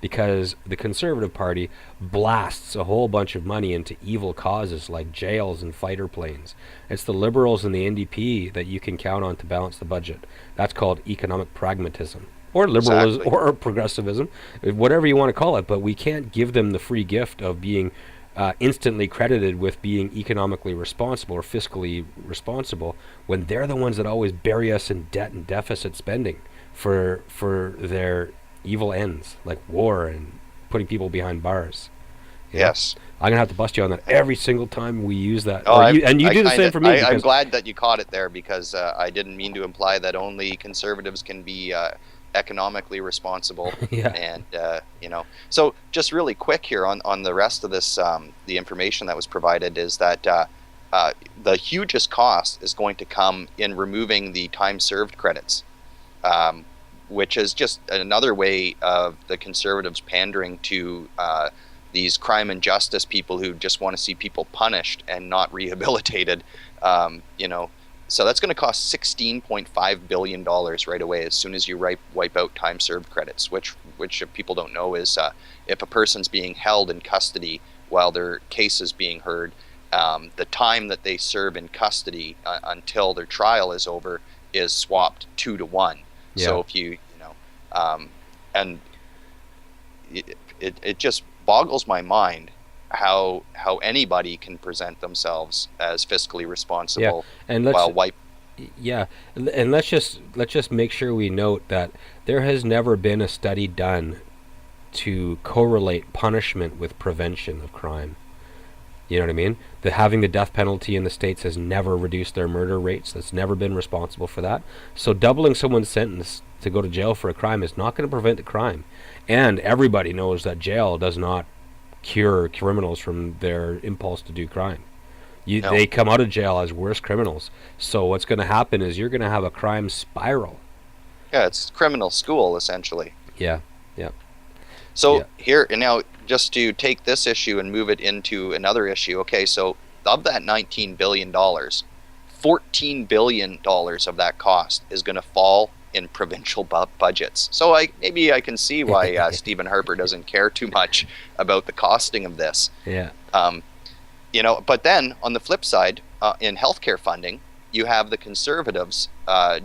because the Conservative Party blasts a whole bunch of money into evil causes like jails and fighter planes. It's the Liberals and the NDP that you can count on to balance the budget. That's called economic pragmatism. Or liberalism, Exactly. or progressivism, whatever you want to call it, but we can't give them the free gift of being instantly credited with being economically responsible or fiscally responsible when they're the ones that always bury us in debt and deficit spending for their evil ends, like war and putting people behind bars. You know? Yes. I'm gonna have to bust you on that every single time we use that. Oh, And you do the same for me. I'm Because glad that you caught it there because I didn't mean to imply that only conservatives can be economically responsible. yeah, And so just really quick here on the rest of this, the information that was provided is that the hugest cost is going to come in removing the time served credits, which is just another way of the conservatives pandering to these crime and justice people who just want to see people punished and not rehabilitated. So that's going to cost $16.5 billion right away as soon as you wipe out time served credits, which if people don't know is if a person's being held in custody while their case is being heard, the time that they serve in custody until their trial is over is swapped 2 to 1. Yeah. So if and it just boggles my mind how anybody can present themselves as fiscally responsible and let's just make sure we note that there has never been a study done to correlate punishment with prevention of crime. You know what I mean? Having the death penalty in the States has never reduced their murder rates. That's never been responsible for that. So doubling someone's sentence to go to jail for a crime is not going to prevent the crime. And everybody knows that jail does not cure criminals from their impulse to do crime. No. They come out of jail as worse criminals. So what's going to happen is you're going to have a crime spiral. Yeah, it's criminal school essentially. Yeah. So here and now, just to take this issue and move it into another issue. Okay, so of that $19 billion, $14 billion of that cost is going to fall in provincial budgets. So maybe I can see why Stephen Harper doesn't care too much about the costing of this. Yeah. But then on the flip side, in healthcare funding, you have the Conservatives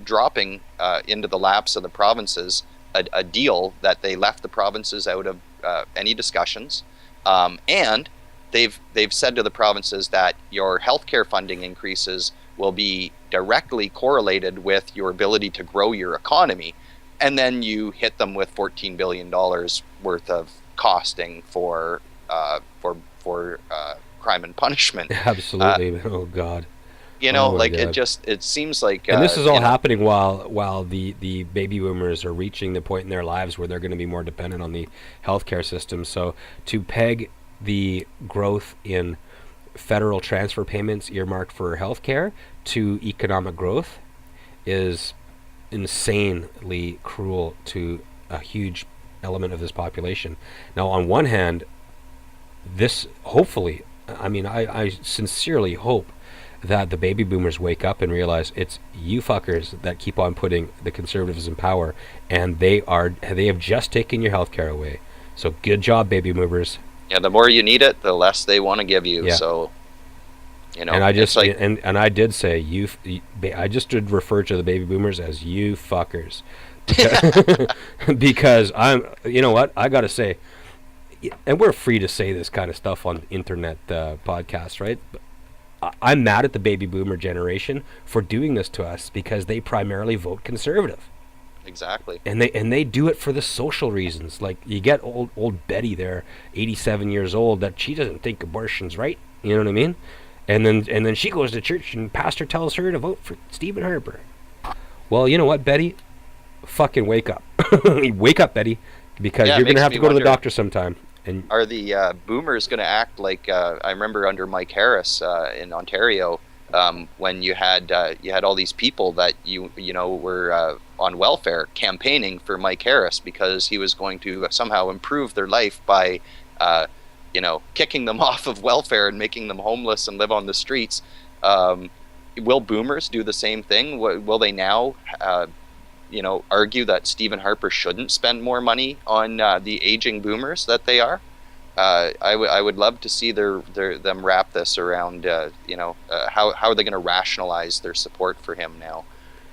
dropping into the laps of the provinces a deal that they left the provinces out of any discussions, and they've said to the provinces that your healthcare funding increases will be directly correlated with your ability to grow your economy, and then you hit them with $14 billion worth of costing for crime and punishment. Absolutely. Oh God. It seems like, and this is all happening while the baby boomers are reaching the point in their lives where they're going to be more dependent on the healthcare system. So to peg the growth in federal transfer payments earmarked for healthcare to economic growth is insanely cruel to a huge element of this population. Now, on one hand, this hopefully, I sincerely hope that the baby boomers wake up and realize it's you fuckers that keep on putting the Conservatives in power, and they have just taken your health care away. So good job, baby boomers. Yeah, the more you need it, the less they want to give you. Yeah. So, and I just and I did say I just did refer to the baby boomers as you fuckers, because you know what, I gotta say, and we're free to say this kind of stuff on internet podcasts, right? I'm mad at the baby boomer generation for doing this to us because they primarily vote Conservative. Exactly. And they do it for the social reasons. Like, you get old Betty there, 87 years old, that she doesn't think abortion's right. You know what I mean? And then she goes to church and pastor tells her to vote for Stephen Harper. Well, you know what, Betty? Fucking wake up. Wake up, Betty, because you're going to have to go to the doctor sometime. And are the boomers going to act like I remember under Mike Harris in Ontario, when you had all these people that were on welfare campaigning for Mike Harris because he was going to somehow improve their life by kicking them off of welfare and making them homeless and live on the streets. Will boomers do the same thing? Will they now argue that Stephen Harper shouldn't spend more money on the aging boomers that they are. I would love to see them wrap this around, how are they going to rationalize their support for him now?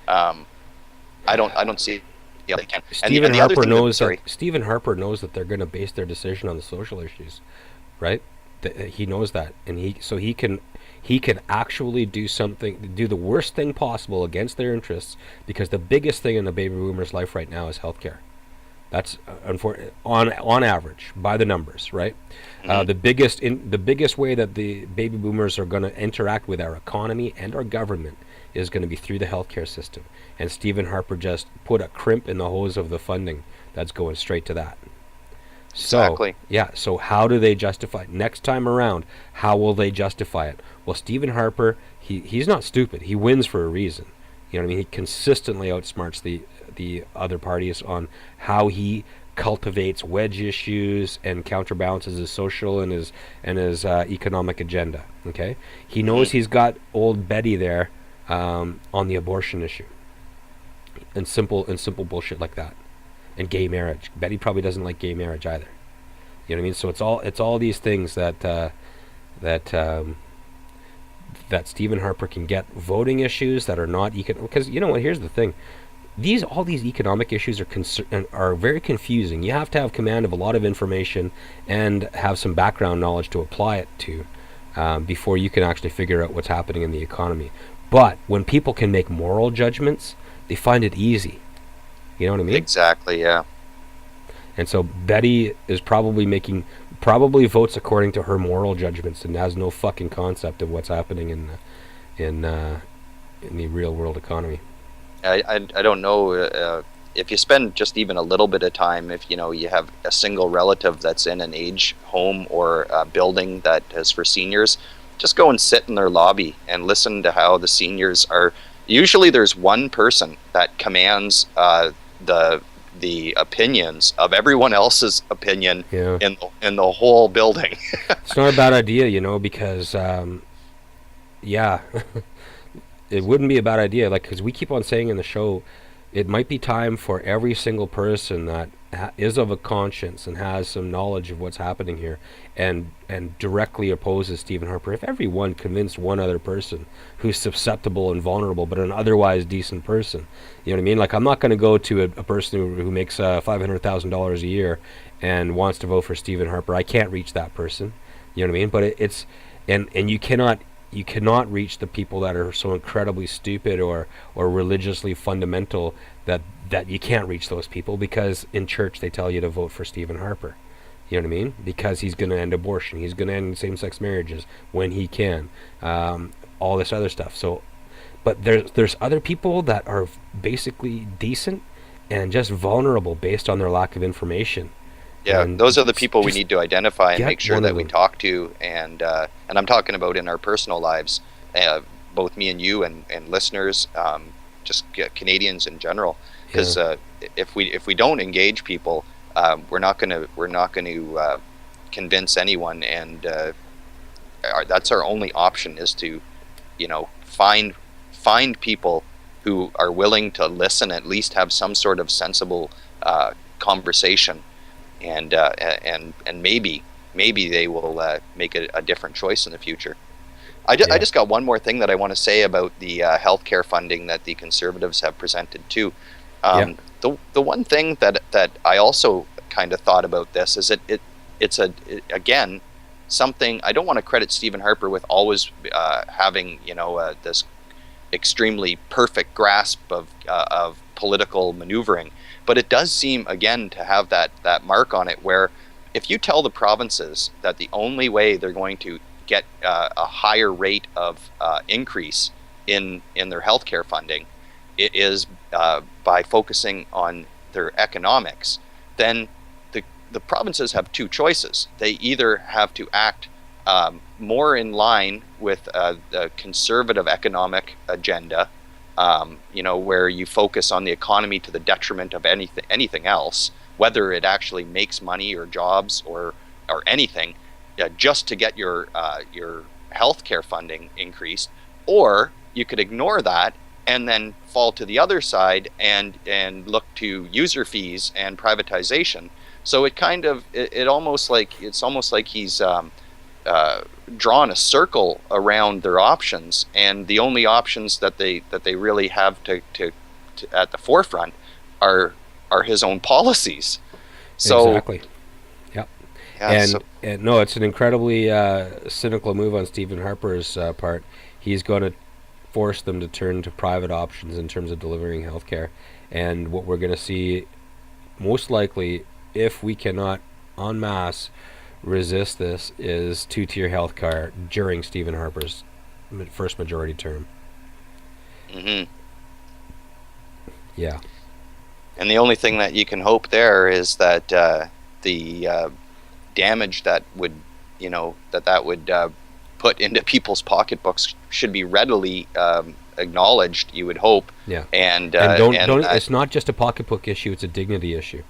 I don't see how they can. Stephen And the other Harper thing that, knows that sorry, Stephen Harper knows that they're going to base their decision on the social issues, right? He knows that, and he can actually do something, do the worst thing possible against their interests, because the biggest thing in the baby boomers' life right now is healthcare. That's on average by the numbers, right? mm-hmm. The biggest way that the baby boomers are going to interact with our economy and our government is going to be through the healthcare system. And Stephen Harper just put a crimp in the hose of the funding that's going straight to that. So, Exactly. yeah, so how do they justify it? Next time around, how will they justify it? Well, Stephen Harper, he's not stupid. He wins for a reason. You know what I mean? He consistently outsmarts the other parties on how he cultivates wedge issues and counterbalances his social and his economic agenda. Okay, he knows Mm-hmm. he's got old Betty there on the abortion issue and simple bullshit like that, and gay marriage. Betty probably doesn't like gay marriage either. You know what I mean? So it's all these things that Stephen Harper can get voting issues that are not because you know what? Here's the thing: all these economic issues are very confusing. You have to have command of a lot of information and have some background knowledge to apply it to before you can actually figure out what's happening in the economy. But when people can make moral judgments, they find it easy. You know what I mean? Exactly. Yeah. And so Betty is probably votes according to her moral judgments and has no fucking concept of what's happening in the real world economy. I don't know if you spend just even a little bit of time, if you have a single relative that's in an age home or a building that is for seniors, just go and sit in their lobby and listen to how the seniors are. Usually there's one person that commands the opinions of everyone else's opinion Yeah. in the whole building. It's not a bad idea, because yeah, it wouldn't be a bad idea. Like, because we keep on saying in the show, it might be time for every single person that is of a conscience and has some knowledge of what's happening here, and directly opposes Stephen Harper. If everyone convinced one other person who's susceptible and vulnerable, but an otherwise decent person, you know what I mean? Like, I'm not going to go to a person who makes $500,000 a year and wants to vote for Stephen Harper. I can't reach that person. You know what I mean? But it's and you cannot reach the people that are so incredibly stupid or religiously fundamental that you can't reach those people, because in church they tell you to vote for Stephen Harper. You know what I mean? Because he's going to end abortion. He's going to end same-sex marriages when he can. All this other stuff. So, but there's other people that are basically decent and just vulnerable based on their lack of information. Yeah, And those are the people we need to identify and get make sure one that of we them. talk to, and I'm talking about in our personal lives, both me and you and listeners, just Canadians in general, because Yeah. if we don't engage people, we're not going to convince anyone, and that's our only option, is to find people who are willing to listen, at least have some sort of sensible conversation. And maybe they will make a different choice in the future. I Yeah. just got one more thing that I want to say about the healthcare funding that the Conservatives have presented too. Yeah. The one thing that I also kind of thought about this is it's again something. I don't want to credit Stephen Harper with always having this extremely perfect grasp of political maneuvering. But it does seem, again, to have that mark on it, where if you tell the provinces that the only way they're going to get a higher rate of increase in their healthcare funding is by focusing on their economics, then the provinces have two choices. They either have to act more in line with the conservative economic agenda, where you focus on the economy to the detriment of anything else, whether it actually makes money or jobs or anything, just to get your healthcare funding increased, or you could ignore that and then fall to the other side and look to user fees and privatization. So it kind of it's almost like he's drawn a circle around their options, and the only options that they really have to at the forefront are his own policies. So Exactly. Yep. yeah, And no, it's an incredibly cynical move on Stephen Harper's part. He's going to force them to turn to private options in terms of delivering healthcare. And what we're going to see, most likely, if we cannot en masse resist this, is two-tier healthcare during Stephen Harper's first majority term. hmm Yeah. and the only thing that you can hope there is that the damage that would that would put into people's pocketbooks should be readily acknowledged. You would hope. Yeah. And don't. It's not just a pocketbook issue; it's a dignity issue.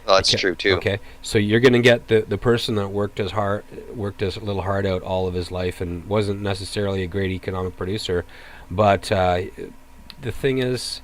Well, that's true too. Okay, so you're going to get the person that worked his little heart out all of his life and wasn't necessarily a great economic producer, but the thing is,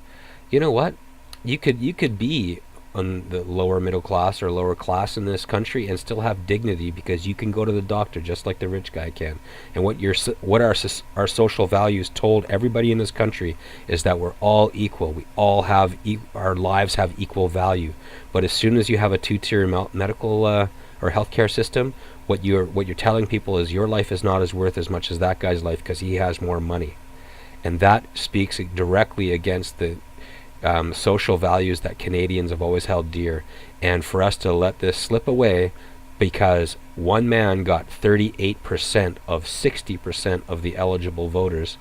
you know what? You could be on the lower middle class or lower class in this country and still have dignity, because you can go to the doctor just like the rich guy can. And what our social values told everybody in this country is that we're all equal. We all have our lives have equal value. But as soon as you have a two-tier medical or healthcare system, what you're telling people is your life is not as worth as much as that guy's life because he has more money, and that speaks directly against the social values that Canadians have always held dear. And for us to let this slip away because one man got 38% of 60% of the eligible voters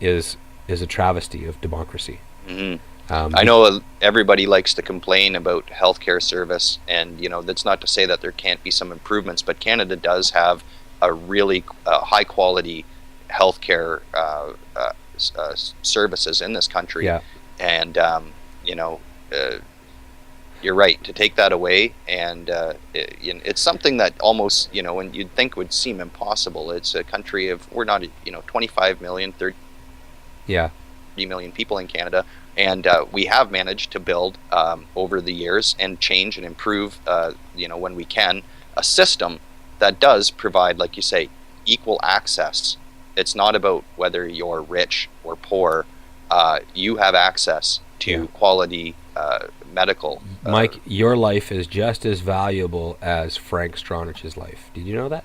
is a travesty of democracy. Mm-hmm. I know everybody likes to complain about healthcare service, and that's not to say that there can't be some improvements, but Canada does have a really high quality healthcare services in this country. Yeah. And you're right to take that away, and it's something that almost when you'd think would seem impossible. It's a country of, we're not 25 million, 30 million people in Canada, and we have managed to build over the years and change and improve when we can, a system that does provide, like you say, equal access. It's not about whether you're rich or poor. You have access to quality medical. Mike, your life is just as valuable as Frank Stronich's life. Did you know that?